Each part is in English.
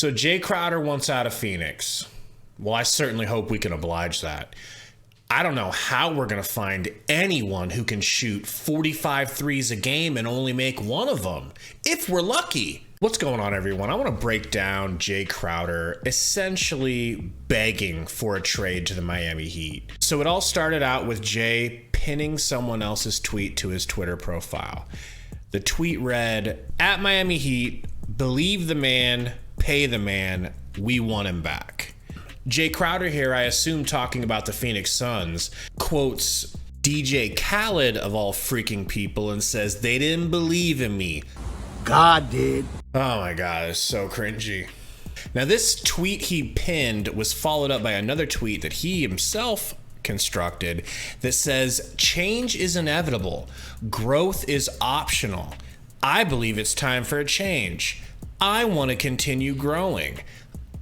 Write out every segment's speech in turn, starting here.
So Jae Crowder wants out of Phoenix. Well, I certainly hope we can oblige that. I don't know how we're going to find anyone who can shoot 45 threes a game and only make one of them, if we're lucky. What's going on, everyone? I want to break down Jae Crowder essentially begging for a trade to the Miami Heat. So it all started out with Jae pinning someone else's tweet to his Twitter profile. The tweet read, "At Miami Heat, believe the man, pay the man, we want him back." Jae Crowder here, I assume talking about the Phoenix Suns, quotes DJ Khaled of all freaking people and says, "They didn't believe in me. God did." Oh my God, it's so cringy. Now this tweet he pinned was followed up by another tweet that he himself constructed that says, "Change is inevitable. Growth is optional. I believe it's time for a change. I want to continue growing.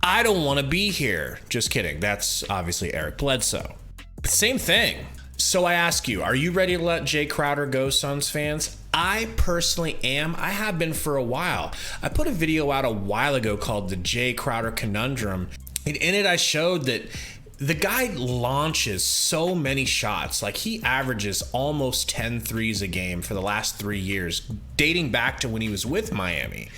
I don't want to be here." Just kidding. That's obviously Eric Bledsoe. But same thing. So I ask you, are you ready to let Jae Crowder go, Suns fans? I personally am. I have been for a while. I put a video out a while ago called the Jae Crowder Conundrum. And in it, I showed that the guy launches so many shots. Like, he averages almost 10 threes a game for the last 3 years, dating back to when he was with Miami.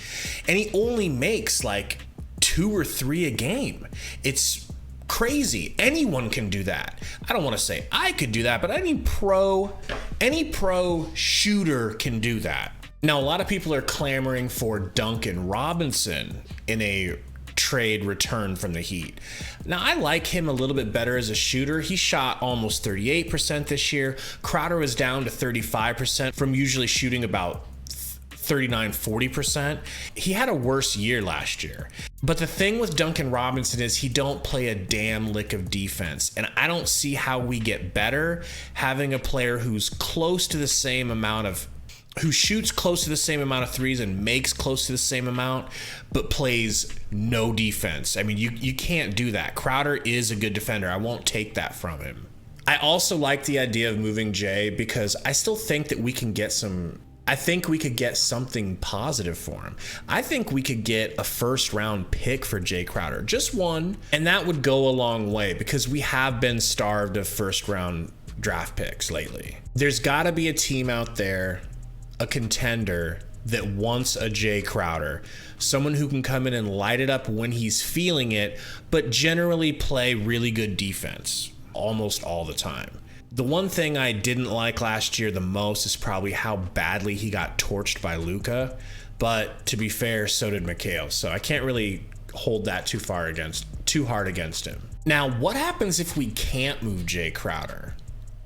And he only makes like 2 or 3 a game. It's crazy. Anyone can do that. I don't want to say I could do that, but any pro shooter can do that. Now, a lot of people are clamoring for Duncan Robinson in a trade return from the Heat. Now, I like him a little bit better as a shooter. He shot almost 38% this year. Crowder was down to 35% from usually shooting about 39-40%. He had a worse year last year. But the thing with Duncan Robinson is he don't play a damn lick of defense. And I don't see how we get better having a player who's close to the same amount of, who shoots close to the same amount of threes and makes close to the same amount, but plays no defense. I mean, you can't do that. Crowder is a good defender. I won't take that from him. I also like the idea of moving Jae because I still think that we can get some, I think we could get something positive for him. I think we could get a first-round pick for Jae Crowder, just one, and that would go a long way because we have been starved of first-round draft picks lately. There's got to be a team out there, a contender, that wants a Jae Crowder, someone who can come in and light it up when he's feeling it, but generally play really good defense almost all the time. The one thing I didn't like last year the most is probably how badly he got torched by Luka. But to be fair, so did Mikal. So I can't really hold that too hard against him. Now, what happens if we can't move Jae Crowder?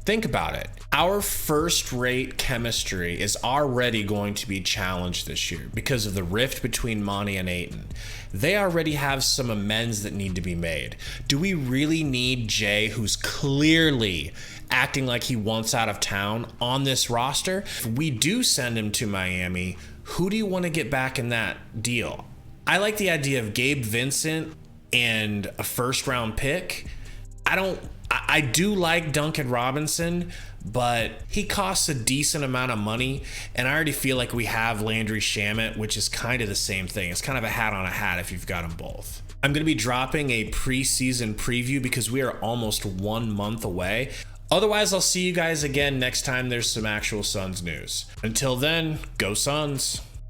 Think about it. Our first-rate chemistry is already going to be challenged this year because of the rift between Monty and Ayton. They already have some amends that need to be made. Do we really need Jae, who's clearly acting like he wants out of town, on this roster? If we do send him to Miami, who do you want to get back in that deal? I like the idea of Gabe Vincent and a first-round pick. I do like Duncan Robinson, but he costs a decent amount of money, and I already feel like we have Landry Shamet, which is kind of the same thing. It's kind of a hat on a hat if you've got them both. I'm going to be dropping a preseason preview because we are almost 1 month away. Otherwise, I'll see you guys again next time there's some actual Suns news. Until then, go Suns.